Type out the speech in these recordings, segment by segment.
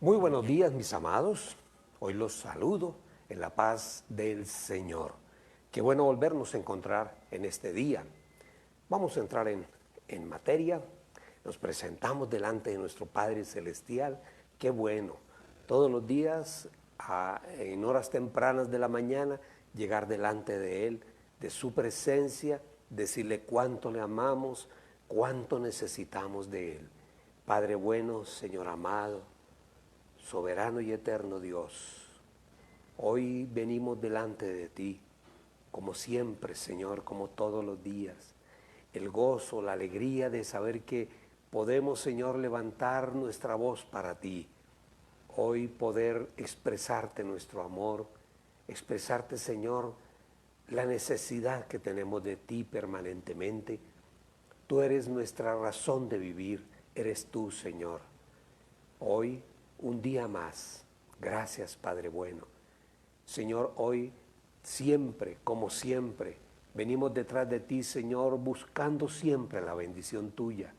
Muy buenos días, mis amados. Hoy los saludo en la paz del Señor. Qué bueno volvernos a encontrar en este día. Vamos a entrar en materia. Nos presentamos delante de nuestro Padre Celestial. Qué bueno. Todos los días, en horas tempranas de la mañana, llegar delante de Él, de su presencia, decirle cuánto le amamos, cuánto necesitamos de Él. Padre bueno, Señor amado, soberano y eterno Dios, hoy venimos delante de ti, como siempre, Señor, como todos los días. El gozo, la alegría de saber que podemos, Señor, levantar nuestra voz para ti. Hoy poder expresarte nuestro amor, expresarte, Señor, la necesidad que tenemos de ti permanentemente. Tú eres nuestra razón de vivir, eres tú, Señor. Hoy, un día más. Gracias, Padre bueno. Señor, hoy siempre, como siempre, venimos detrás de ti, Señor, buscando siempre la bendición tuya.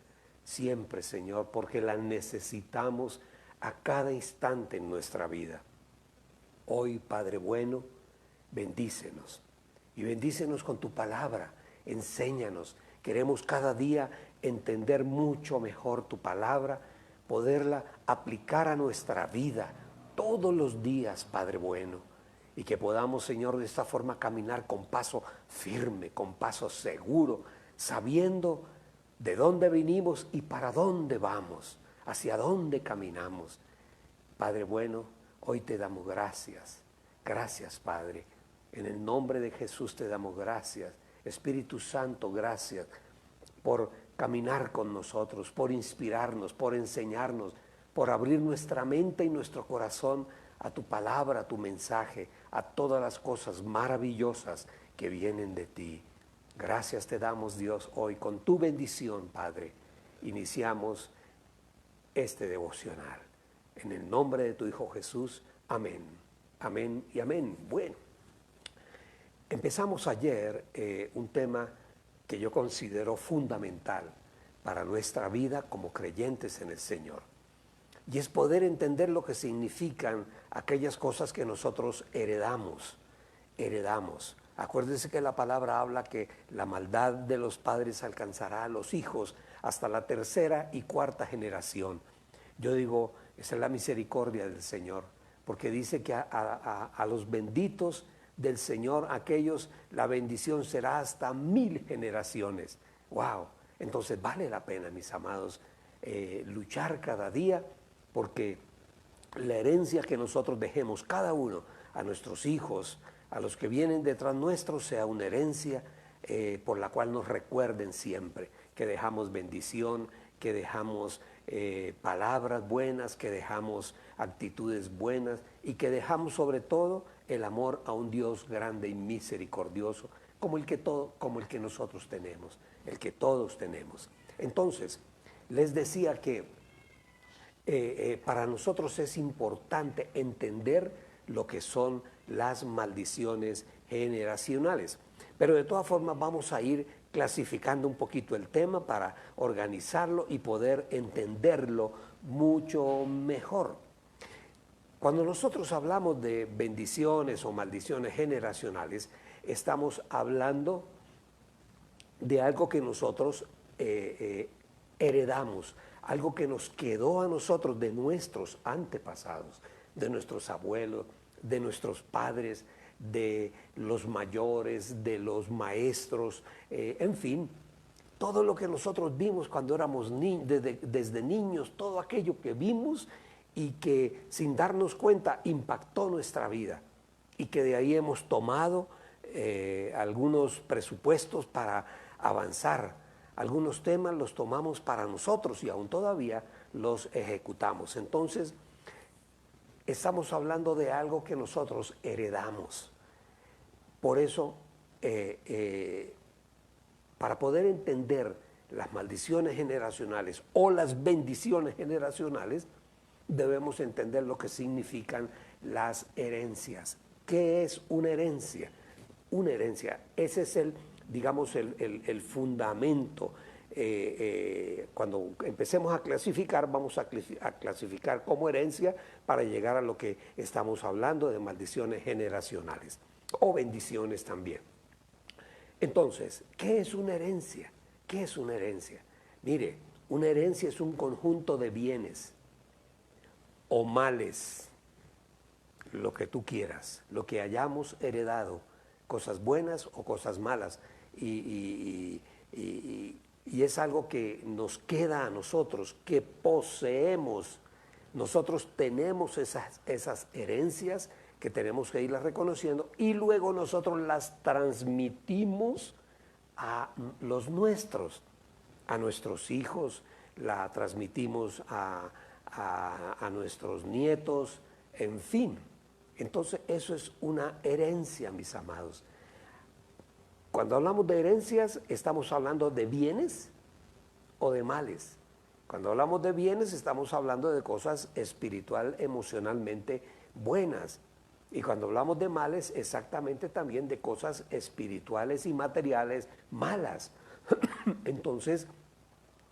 Siempre, Señor, porque la necesitamos a cada instante en nuestra vida. Hoy, Padre bueno, bendícenos. Y bendícenos con tu palabra. Enséñanos. Queremos cada día entender mucho mejor tu palabra, poderla aplicar a nuestra vida todos los días, Padre bueno, y que podamos, Señor, de esta forma caminar con paso firme, con paso seguro, sabiendo de dónde vinimos y para dónde vamos, hacia dónde caminamos. Padre bueno, hoy te damos gracias. Gracias, Padre. En el nombre de Jesús te damos gracias. Espíritu Santo, gracias por caminar con nosotros, por inspirarnos, por enseñarnos, por abrir nuestra mente y nuestro corazón a tu palabra, a tu mensaje, a todas las cosas maravillosas que vienen de ti. Gracias te damos, Dios, hoy con tu bendición, Padre. Iniciamos este devocional. En el nombre de tu Hijo Jesús, amén. Amén y amén. Bueno, empezamos ayer un tema que yo considero fundamental para nuestra vida como creyentes en el Señor. Y es poder entender lo que significan aquellas cosas que nosotros heredamos. Acuérdense que la palabra habla que la maldad de los padres alcanzará a los hijos hasta la tercera y cuarta generación. Yo digo, esa es la misericordia del Señor, porque dice que a los benditos del Señor, aquellos, la bendición será hasta 1000 generaciones. ¡Wow! Entonces vale la pena, mis amados, luchar cada día, porque la herencia que nosotros dejemos cada uno a nuestros hijos, a los que vienen detrás nuestro, sea una herencia por la cual nos recuerden siempre que dejamos bendición, que dejamos palabras buenas, que dejamos actitudes buenas y que dejamos sobre todo el amor a un Dios grande y misericordioso como el que nosotros tenemos, el que todos tenemos. Entonces, les decía que para nosotros es importante entender lo que son las maldiciones generacionales. Pero de todas formas vamos a ir clasificando un poquito el tema para organizarlo y poder entenderlo mucho mejor. Cuando nosotros hablamos de bendiciones o maldiciones generacionales, estamos hablando de algo que nosotros heredamos, algo que nos quedó a nosotros de nuestros antepasados, de nuestros abuelos, de nuestros padres, de los mayores, de los maestros, en fin, todo lo que nosotros vimos cuando éramos desde niños, todo aquello que vimos y que sin darnos cuenta impactó nuestra vida y que de ahí hemos tomado algunos presupuestos para avanzar. Algunos temas los tomamos para nosotros y aún todavía los ejecutamos. Entonces, estamos hablando de algo que nosotros heredamos. Por eso, para poder entender las maldiciones generacionales o las bendiciones generacionales, debemos entender lo que significan las herencias. ¿Qué es una herencia? Una herencia, ese es el fundamento, cuando empecemos a clasificar, vamos a clasificar como herencia para llegar a lo que estamos hablando de maldiciones generacionales o bendiciones también. Entonces, ¿qué es una herencia? ¿Qué es una herencia? Mire, una herencia es un conjunto de bienes o males, lo que tú quieras, lo que hayamos heredado, cosas buenas o cosas malas, y es algo que nos queda a nosotros, que poseemos. Nosotros tenemos esas herencias que tenemos que irlas reconociendo y luego nosotros las transmitimos a los nuestros, a nuestros hijos, la transmitimos a nuestros nietos, en fin. Entonces eso es una herencia, mis amados. Cuando hablamos de herencias, estamos hablando de bienes o de males. Cuando hablamos de bienes, estamos hablando de cosas espiritual, emocionalmente buenas. Y cuando hablamos de males, exactamente también de cosas espirituales y materiales malas. Entonces,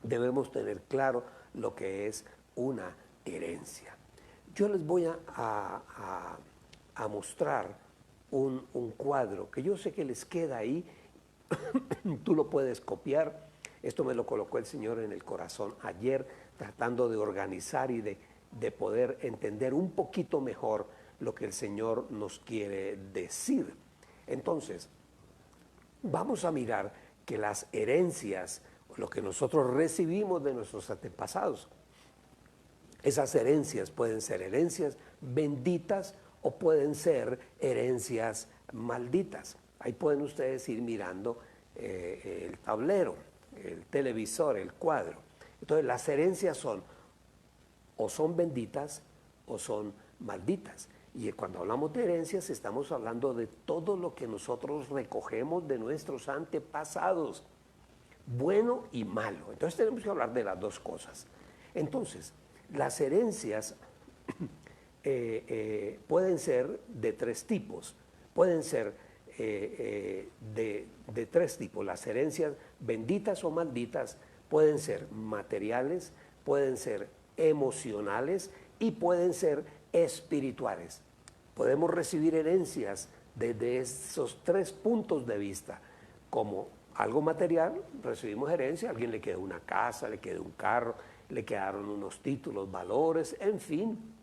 debemos tener claro lo que es una herencia. Yo les voy a mostrar un cuadro que yo sé que les queda ahí. Tú lo puedes copiar. Esto me lo colocó el Señor en el corazón ayer, tratando de organizar y de poder entender un poquito mejor lo que el Señor nos quiere decir. Entonces, vamos a mirar que las herencias, lo que nosotros recibimos de nuestros antepasados, esas herencias pueden ser herencias benditas o pueden ser herencias malditas. Ahí pueden ustedes ir mirando el tablero, el televisor, el cuadro. Entonces las herencias son o son benditas o son malditas. Y cuando hablamos de herencias estamos hablando de todo lo que nosotros recogemos de nuestros antepasados, bueno y malo. Entonces tenemos que hablar de las dos cosas. Entonces, las herencias pueden ser de tres tipos. Pueden ser de tres tipos. Las herencias benditas o malditas pueden ser materiales, pueden ser emocionales y pueden ser espirituales. Podemos recibir herencias desde esos tres puntos de vista. Como algo material, recibimos herencia, a alguien le quedó una casa, le quedó un carro, le quedaron unos títulos, valores, en fin.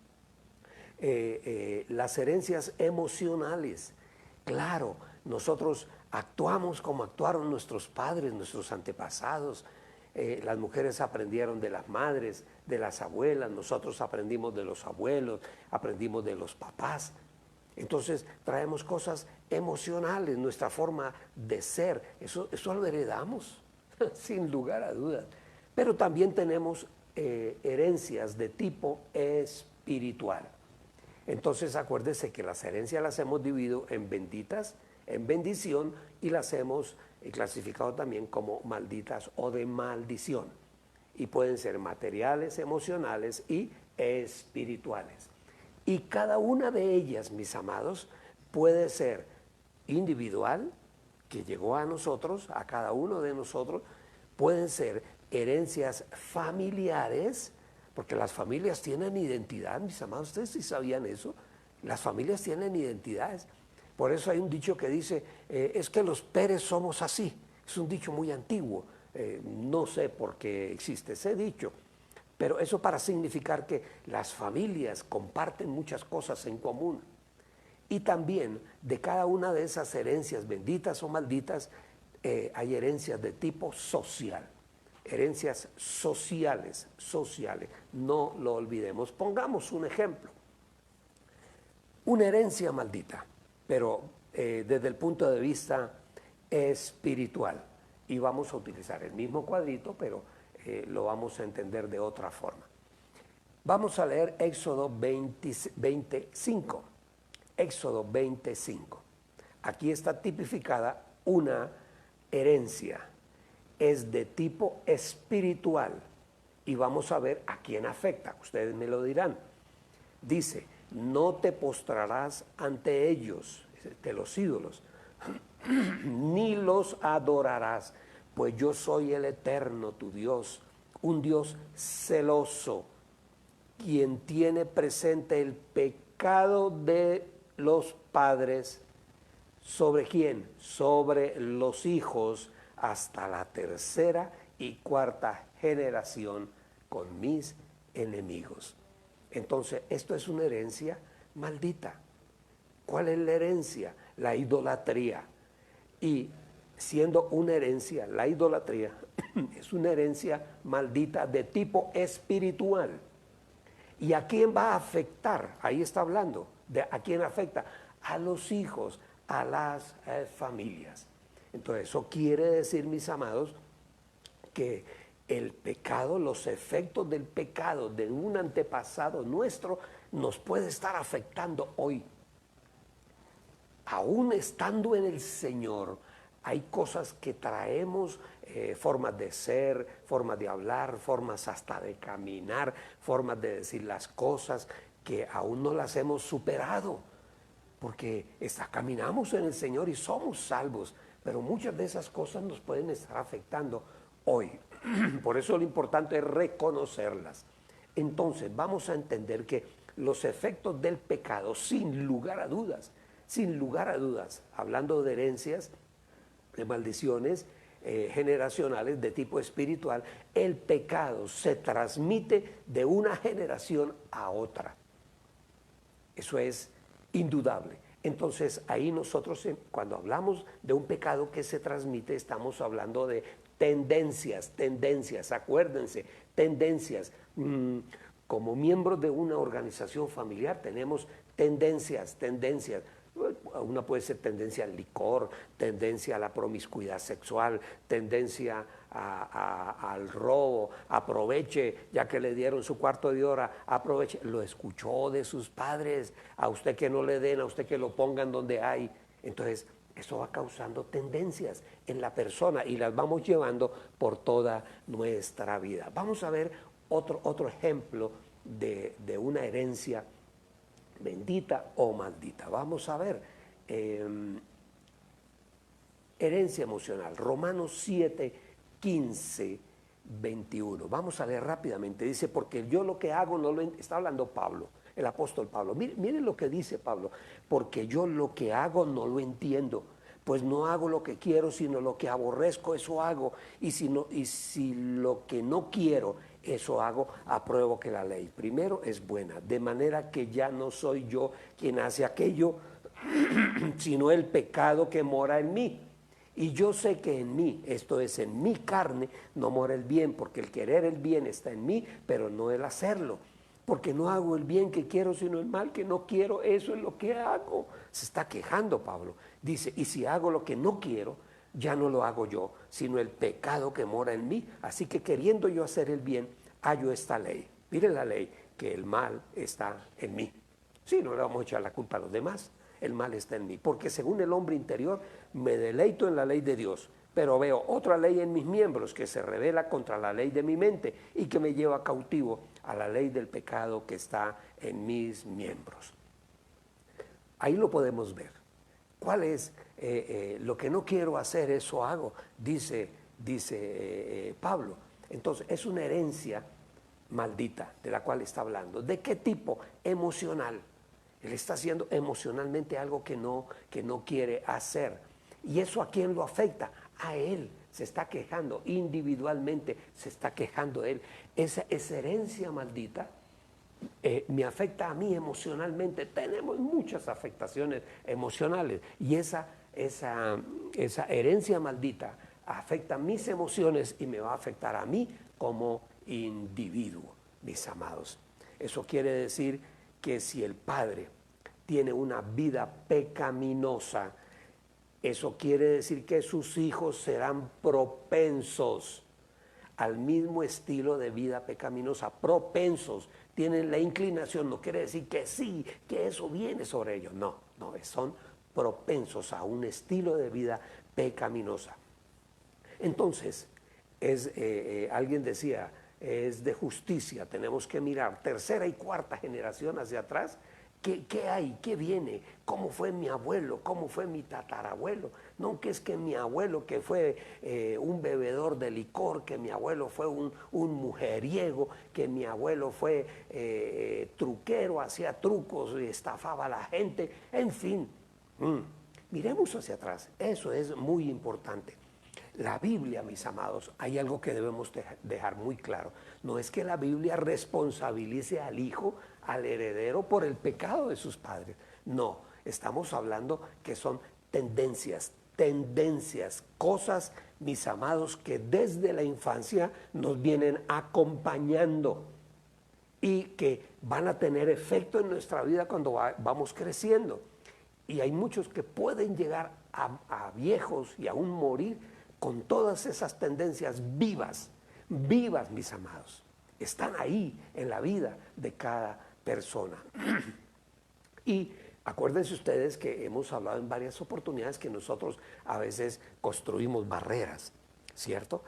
Las herencias emocionales, claro, nosotros actuamos como actuaron nuestros padres, nuestros antepasados. Las mujeres aprendieron de las madres, de las abuelas, nosotros aprendimos de los abuelos, aprendimos de los papás. Entonces traemos cosas emocionales, nuestra forma de ser, eso lo heredamos, sin lugar a dudas. Pero también tenemos herencias de tipo espiritual. Entonces acuérdese que las herencias las hemos dividido en benditas, en bendición, y las hemos clasificado también como malditas o de maldición. Y pueden ser materiales, emocionales y espirituales. Y cada una de ellas, mis amados, puede ser individual, que llegó a nosotros, a cada uno de nosotros, pueden ser herencias familiares, porque las familias tienen identidad, mis amados, ustedes sí sabían eso, las familias tienen identidades. Por eso hay un dicho que dice, es que los Pérez somos así, es un dicho muy antiguo, no sé por qué existe ese dicho, pero eso para significar que las familias comparten muchas cosas en común. Y también de cada una de esas herencias, benditas o malditas, hay herencias de tipo social. Herencias sociales, no lo olvidemos. Pongamos un ejemplo. Una herencia maldita, pero desde el punto de vista espiritual. Y vamos a utilizar el mismo cuadrito, pero lo vamos a entender de otra forma. Vamos a leer Éxodo 25. Éxodo 25. Aquí está tipificada una herencia. Es de tipo espiritual. Y vamos a ver a quién afecta. Ustedes me lo dirán. Dice, no te postrarás ante ellos, de los ídolos, ni los adorarás, pues yo soy el Eterno, tu Dios, un Dios celoso, quien tiene presente el pecado de los padres. ¿Sobre quién? Sobre los hijos hasta la tercera y cuarta generación con mis enemigos. Entonces, esto es una herencia maldita. ¿Cuál es la herencia? La idolatría. Y siendo una herencia, la idolatría es una herencia maldita de tipo espiritual. ¿Y a quién va a afectar? Ahí está hablando. ¿A quién afecta? A los hijos, a las familias. Entonces, eso quiere decir, mis amados, que el pecado, los efectos del pecado de un antepasado nuestro, nos puede estar afectando hoy. Aún estando en el Señor, hay cosas que traemos, formas de ser, formas de hablar, formas hasta de caminar, formas de decir las cosas que aún no las hemos superado, porque caminamos en el Señor y somos salvos, pero muchas de esas cosas nos pueden estar afectando hoy. Por eso lo importante es reconocerlas. Entonces vamos a entender que los efectos del pecado, sin lugar a dudas, hablando de herencias, de maldiciones generacionales de tipo espiritual, el pecado se transmite de una generación a otra. Eso es indudable. Entonces ahí nosotros, cuando hablamos de un pecado que se transmite, estamos hablando de tendencias, acuérdense, tendencias. Como miembros de una organización familiar tenemos tendencias. Una puede ser tendencia al licor, tendencia a la promiscuidad sexual, tendencia al robo. Aproveche, ya que le dieron su cuarto de hora, aproveche. Lo escuchó de sus padres, a usted que no le den, a usted que lo pongan donde hay. Entonces, eso va causando tendencias en la persona y las vamos llevando por toda nuestra vida. Vamos a ver otro ejemplo de una herencia bendita o maldita. Vamos a ver, herencia emocional, Romanos 7, 15, 21. Vamos a leer rápidamente. Dice, porque yo lo que hago no lo está hablando Pablo, el apóstol Pablo. Miren lo que dice Pablo, porque yo lo que hago no lo entiendo, pues no hago lo que quiero, sino lo que aborrezco, eso hago, y si lo que no quiero, eso hago, apruebo que la ley primero es buena, de manera que ya no soy yo quien hace aquello, sino el pecado que mora en mí. Y yo sé que en mí, esto es en mi carne, no mora el bien, porque el querer el bien está en mí, pero no el hacerlo. Porque no hago el bien que quiero, sino el mal que no quiero, eso es lo que hago. Se está quejando Pablo. Dice, y si hago lo que no quiero, ya no lo hago yo, sino el pecado que mora en mí. Así que queriendo yo hacer el bien, hallo esta ley. Miren la ley, que el mal está en mí. Sí, no le vamos a echar la culpa a los demás. El mal está en mí, porque según el hombre interior me deleito en la ley de Dios, pero veo otra ley en mis miembros que se revela contra la ley de mi mente y que me lleva cautivo a la ley del pecado que está en mis miembros. Ahí lo podemos ver. ¿Cuál es lo que no quiero hacer? Eso hago, dice Pablo. Entonces es una herencia maldita de la cual está hablando. ¿De qué tipo? Emocional. Él está haciendo emocionalmente algo que no quiere hacer. ¿Y eso a quién lo afecta? A él. Se está quejando individualmente, se está quejando él. Esa herencia maldita me afecta a mí emocionalmente. Tenemos muchas afectaciones emocionales y esa herencia maldita afecta mis emociones y me va a afectar a mí como individuo, mis amados. Eso quiere decir que si el padre tiene una vida pecaminosa, eso quiere decir que sus hijos serán propensos al mismo estilo de vida pecaminosa. Propensos, tienen la inclinación, no quiere decir que sí, que eso viene sobre ellos. No, son propensos a un estilo de vida pecaminosa. Entonces, alguien decía, es de justicia, tenemos que mirar tercera y cuarta generación hacia atrás, ¿Qué hay? ¿Qué viene? ¿Cómo fue mi abuelo? ¿Cómo fue mi tatarabuelo? No, que es que mi abuelo que fue un bebedor de licor, que mi abuelo fue un mujeriego, que mi abuelo fue truquero, hacía trucos y estafaba a la gente, en fin. Miremos hacia atrás, eso es muy importante. La Biblia, mis amados, hay algo que debemos dejar muy claro. No es que la Biblia responsabilice al hijo, al heredero, por el pecado de sus padres. No, estamos hablando que son tendencias, cosas, mis amados, que desde la infancia nos vienen acompañando y que van a tener efecto en nuestra vida cuando vamos creciendo. Y hay muchos que pueden llegar a viejos y aún morir con todas esas tendencias vivas, mis amados. Están ahí en la vida de cada persona. Y acuérdense ustedes que hemos hablado en varias oportunidades que nosotros a veces construimos barreras, ¿cierto?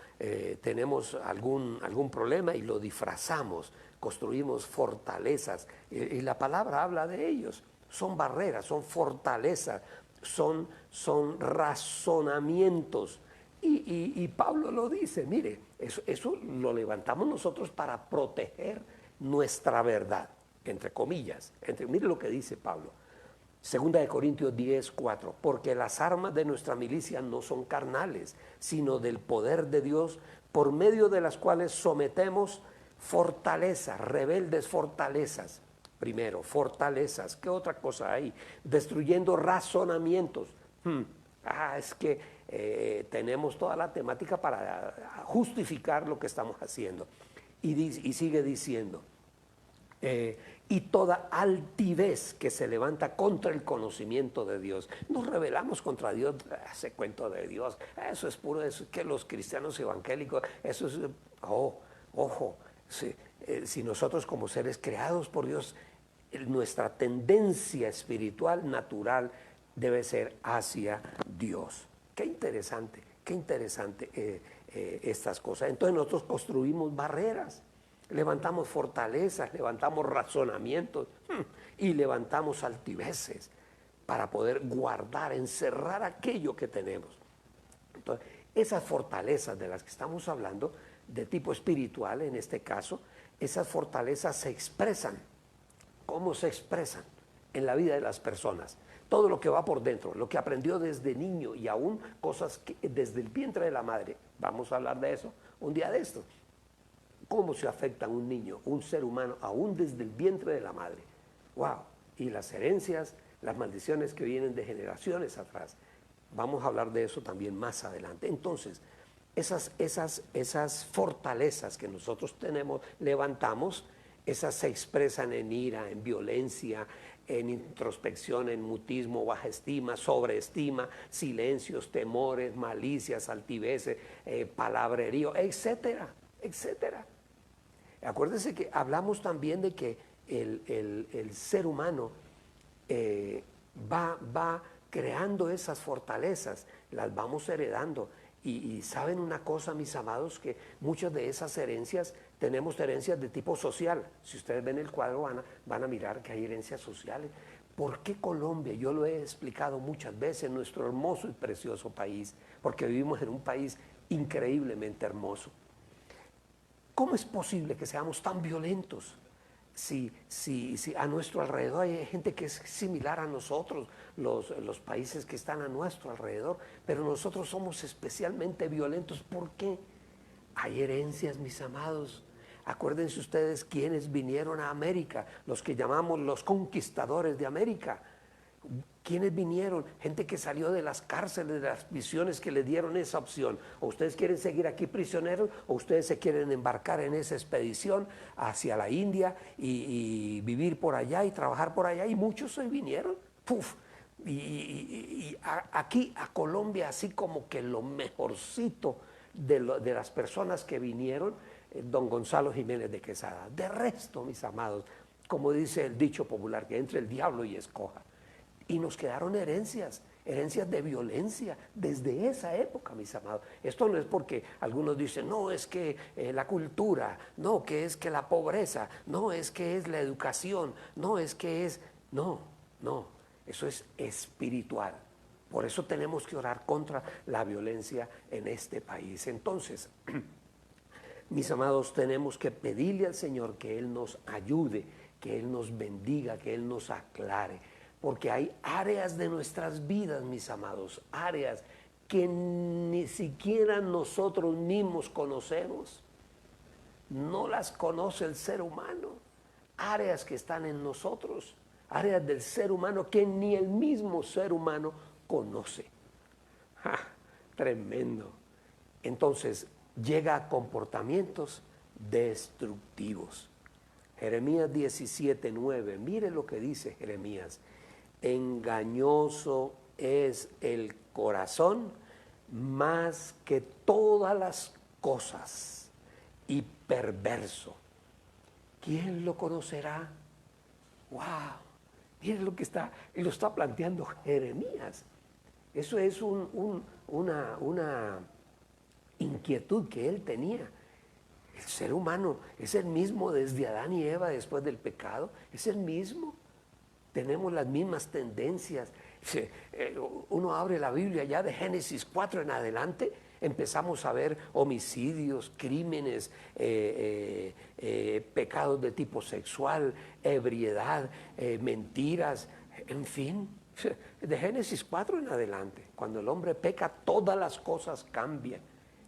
Tenemos algún problema y lo disfrazamos, construimos fortalezas, y la palabra habla de ellos. Son barreras, son fortalezas, son razonamientos. Y Pablo lo dice, mire, eso lo levantamos nosotros para proteger nuestra verdad, entre comillas. Mire lo que dice Pablo. 2 Corintios 10:4, porque las armas de nuestra milicia no son carnales, sino del poder de Dios, por medio de las cuales sometemos fortalezas, rebeldes fortalezas. Primero, fortalezas. ¿Qué otra cosa hay? Destruyendo razonamientos. Es que tenemos toda la temática para justificar lo que estamos haciendo. Y sigue diciendo, y toda altivez que se levanta contra el conocimiento de Dios. Nos rebelamos contra Dios, ese cuento de Dios, eso es puro, eso, que los cristianos evangélicos, eso es, ojo, si nosotros como seres creados por Dios, nuestra tendencia espiritual natural debe ser hacia Dios. Qué interesante estas cosas. Entonces nosotros construimos barreras, levantamos fortalezas, levantamos razonamientos y levantamos altiveces para poder guardar, encerrar aquello que tenemos. Entonces, esas fortalezas de las que estamos hablando, de tipo espiritual en este caso, esas fortalezas se expresan. ¿Cómo se expresan? En la vida de las personas. Todo lo que va por dentro, lo que aprendió desde niño y aún cosas que desde el vientre de la madre. Vamos a hablar de eso un día de esto. ¿Cómo se afecta a un niño, un ser humano, aún desde el vientre de la madre? ¡Wow! Y las herencias, las maldiciones que vienen de generaciones atrás. Vamos a hablar de eso también más adelante. Entonces, esas fortalezas que nosotros tenemos, levantamos, esas se expresan en ira, en violencia, en introspección, en mutismo, baja estima, sobreestima, silencios, temores, malicias, altiveces, palabrerío, etcétera, etcétera. Acuérdense que hablamos también de que el ser humano va creando esas fortalezas, las vamos heredando. Y saben una cosa, mis amados, que muchas de esas herencias, tenemos herencias de tipo social. Si ustedes ven el cuadro van a mirar que hay herencias sociales. ¿Por qué Colombia? Yo lo he explicado muchas veces, nuestro hermoso y precioso país, porque vivimos en un país increíblemente hermoso. ¿Cómo es posible que seamos tan violentos? Si a nuestro alrededor hay gente que es similar a nosotros, los países que están a nuestro alrededor, pero nosotros somos especialmente violentos. ¿Por qué? Hay herencias, mis amados. Acuérdense ustedes quiénes vinieron a América, los que llamamos los conquistadores de América. ¿Quiénes vinieron? Gente que salió de las cárceles, de las prisiones, que le dieron esa opción. O ustedes quieren seguir aquí prisioneros, o ustedes se quieren embarcar en esa expedición hacia la India y vivir por allá y trabajar por allá. Y muchos se vinieron. ¡Puf! Aquí a Colombia, así como que lo mejorcito de las personas que vinieron, don Gonzalo Jiménez de Quesada. De resto, mis amados, como dice el dicho popular, que entre el diablo y escoja. Y nos quedaron herencias de violencia desde esa época, mis amados. Esto no es porque algunos dicen, no, es que la cultura, no, que es que la pobreza, no, es que es la educación, no, es que es... No, no, eso es espiritual. Por eso tenemos que orar contra la violencia en este país. Entonces, mis amados, tenemos que pedirle al Señor que Él nos ayude, que Él nos bendiga, que Él nos aclare. Porque hay áreas de nuestras vidas, mis amados, áreas que ni siquiera nosotros mismos conocemos. No las conoce el ser humano. Áreas que están en nosotros, áreas del ser humano que ni el mismo ser humano conoce. ¡Ja! Tremendo. Entonces llega a comportamientos destructivos. Jeremías 17:9, mire lo que dice Jeremías. Engañoso es el corazón más que todas las cosas y perverso. ¿Quién lo conocerá? ¡Wow! Miren lo que lo está planteando Jeremías. Eso es una inquietud que él tenía. El ser humano es el mismo desde Adán y Eva después del pecado. Es el mismo. Tenemos las mismas tendencias. Uno abre la Biblia ya de Génesis 4 en adelante, empezamos a ver homicidios, crímenes, pecados de tipo sexual, ebriedad, mentiras, en fin. De Génesis 4 en adelante, cuando el hombre peca, todas las cosas cambian.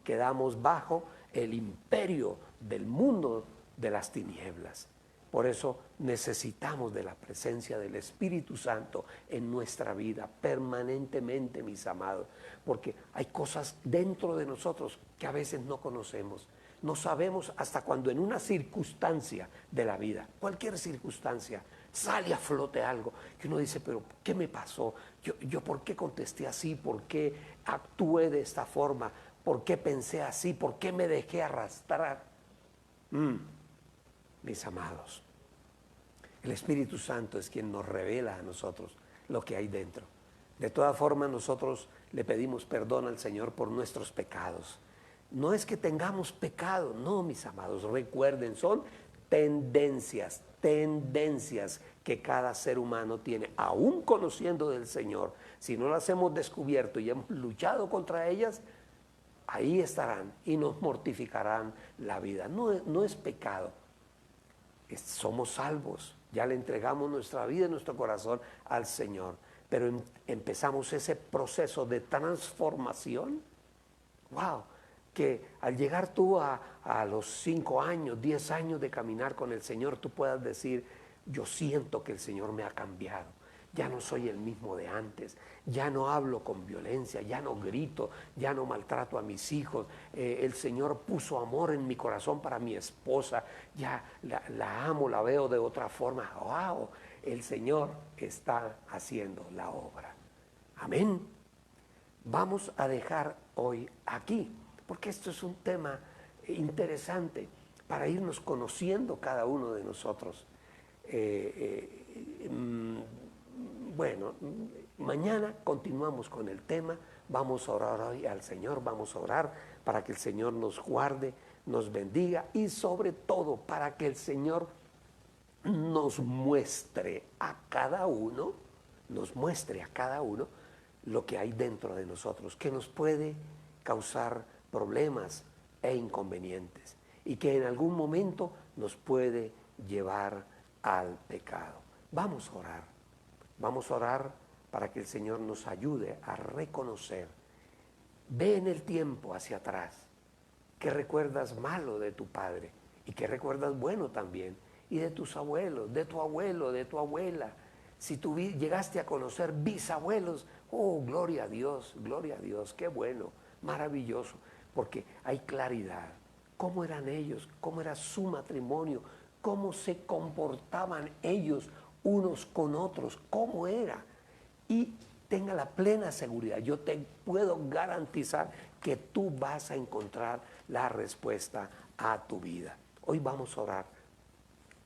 Quedamos bajo el imperio del mundo de las tinieblas. Por eso necesitamos de la presencia del Espíritu Santo en nuestra vida permanentemente, mis amados, porque hay cosas dentro de nosotros que a veces no conocemos. No sabemos hasta cuando en una circunstancia de la vida, cualquier circunstancia, sale a flote algo que uno dice, pero ¿qué me pasó? Yo ¿por qué contesté así? ¿Por qué actué de esta forma? ¿Por qué pensé así? ¿Por qué me dejé arrastrar? Mis amados, el Espíritu Santo es quien nos revela a nosotros lo que hay dentro. De todas formas, nosotros le pedimos perdón al Señor por nuestros pecados. No es que tengamos pecado, no, mis amados, recuerden, son tendencias que cada ser humano tiene, aún conociendo del Señor. Si no las hemos descubierto y hemos luchado contra ellas, ahí estarán y nos mortificarán la vida. No es pecado. Somos salvos, ya le entregamos nuestra vida y nuestro corazón al Señor, pero empezamos ese proceso de transformación. ¡Wow! Que al llegar tú a los 5 años, 10 años de caminar con el Señor, tú puedas decir, yo siento que el Señor me ha cambiado. Ya no soy el mismo de antes, ya no hablo con violencia, ya no grito, ya no maltrato a mis hijos. El Señor puso amor en mi corazón para mi esposa, ya la amo, la veo de otra forma. ¡Wow! El Señor está haciendo la obra. Amén. Vamos a dejar hoy aquí, porque esto es un tema interesante para irnos conociendo cada uno de nosotros. Bueno, mañana continuamos con el tema, vamos a orar hoy al Señor, vamos a orar para que el Señor nos guarde, nos bendiga y sobre todo para que el Señor nos muestre a cada uno, lo que hay dentro de nosotros, que nos puede causar problemas e inconvenientes y que en algún momento nos puede llevar al pecado. Vamos a orar para que el Señor nos ayude a reconocer. Ve en el tiempo hacia atrás, que recuerdas malo de tu padre y que recuerdas bueno también, y de tus abuelos, de tu abuelo, de tu abuela. Si tú llegaste a conocer bisabuelos, oh, gloria a Dios, qué bueno, maravilloso, porque hay claridad. ¿Cómo eran ellos? ¿Cómo era su matrimonio? ¿Cómo se comportaban ellos unos con otros? ¿Cómo era? Y tenga la plena seguridad, yo te puedo garantizar que tú vas a encontrar la respuesta a tu vida. Hoy vamos a orar,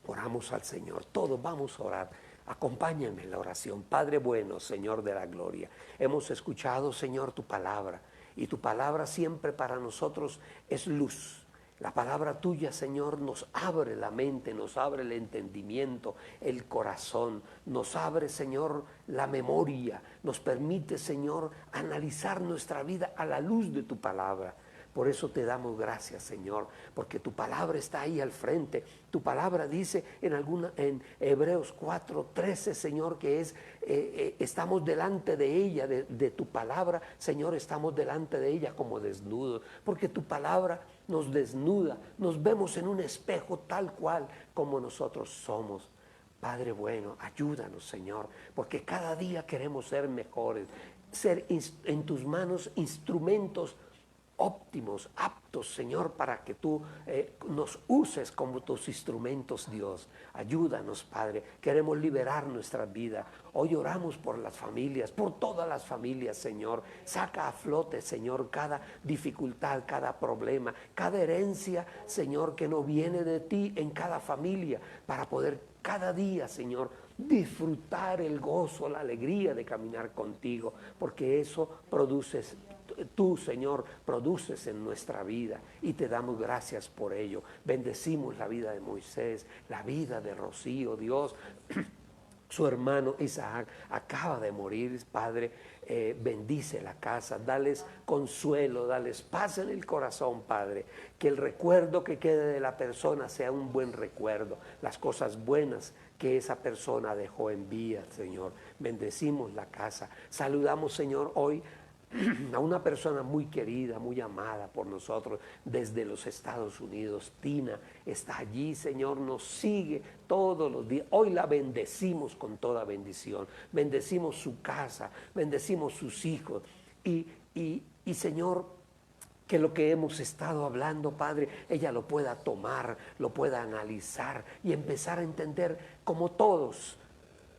oramos al Señor, todos vamos a orar. Acompáñenme en la oración. Padre bueno, Señor de la gloria, hemos escuchado, Señor, tu palabra, y tu palabra siempre para nosotros es luz, La palabra tuya, Señor, nos abre la mente, nos abre el entendimiento, el corazón, nos abre, Señor, la memoria, nos permite, Señor, analizar nuestra vida a la luz de tu palabra. Por eso te damos gracias, Señor, porque tu palabra está ahí al frente. Tu palabra dice en Hebreos 4:13, Señor, que estamos delante de ella, de tu palabra, Señor, estamos delante de ella como desnudos, porque tu palabra nos desnuda, nos vemos en un espejo tal cual como nosotros somos. Padre bueno, ayúdanos, Señor, porque cada día queremos ser mejores, ser en tus manos instrumentos óptimos, aptos, Señor, para que tú nos uses como tus instrumentos, Dios. Ayúdanos, Padre. Queremos liberar nuestra vida. Hoy oramos por las familias, por todas las familias, Señor. Saca a flote, Señor, cada dificultad, cada problema, cada herencia, Señor, que no viene de ti en cada familia, para poder cada día, Señor, disfrutar el gozo, la alegría de caminar contigo, porque eso produces. Tú, Señor, produces en nuestra vida y te damos gracias por ello. Bendecimos la vida de Moisés, la vida de Rocío, Dios. Su hermano Isaac acaba de morir, Padre. Bendice la casa, dales consuelo, dales paz en el corazón, Padre. Que el recuerdo que quede de la persona sea un buen recuerdo. Las cosas buenas que esa persona dejó en vida, Señor. Bendecimos la casa. Saludamos, Señor, hoy a una persona muy querida, muy amada por nosotros desde los Estados Unidos. Tina está allí, Señor, nos sigue todos los días. Hoy la bendecimos con toda bendición. Bendecimos su casa, bendecimos sus hijos. Y Señor, que lo que hemos estado hablando, Padre, ella lo pueda tomar, lo pueda analizar y empezar a entender como todos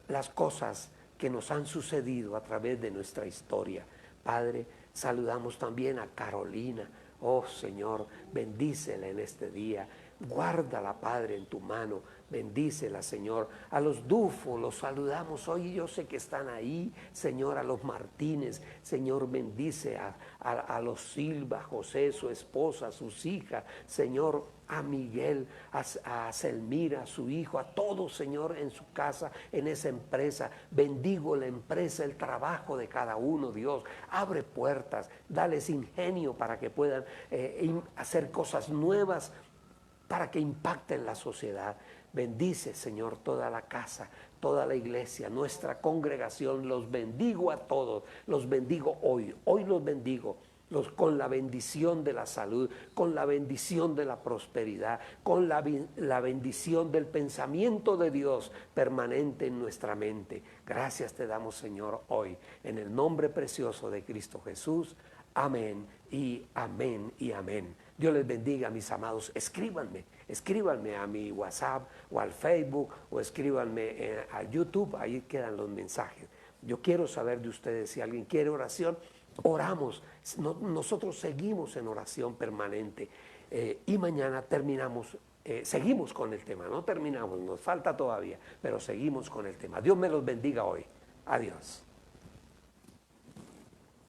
las cosas que nos han sucedido a través de nuestra historia. Padre, saludamos también a Carolina. Oh Señor, bendícela en este día. Guárdala, Padre, en tu mano. Bendícela, Señor. A los Dufo los saludamos hoy. Yo sé que están ahí, Señor. A los Martínez, Señor, bendice a los Silva, José, su esposa, sus hijas, Señor. A Miguel, a Selmira, su hijo, a todos, Señor, en su casa, en esa empresa. Bendigo la empresa, el trabajo de cada uno, Dios. Abre puertas, dales ingenio para que puedan hacer cosas nuevas para que impacten la sociedad. Bendice, Señor, toda la casa, toda la iglesia, nuestra congregación. Los bendigo a todos, los bendigo hoy los bendigo. Con la bendición de la salud, con la bendición de la prosperidad, con la bendición del pensamiento de Dios permanente en nuestra mente. Gracias te damos, Señor, hoy, en el nombre precioso de Cristo Jesús. Amén y amén y amén. Dios les bendiga, mis amados. Escríbanme a mi WhatsApp o al Facebook, o escríbanme a YouTube, ahí quedan los mensajes. Yo quiero saber de ustedes. Si alguien quiere oración, oramos. Nosotros seguimos en oración permanente, y mañana terminamos, seguimos con el tema. No terminamos, nos falta todavía, pero seguimos con el tema. Dios me los bendiga hoy. Adiós.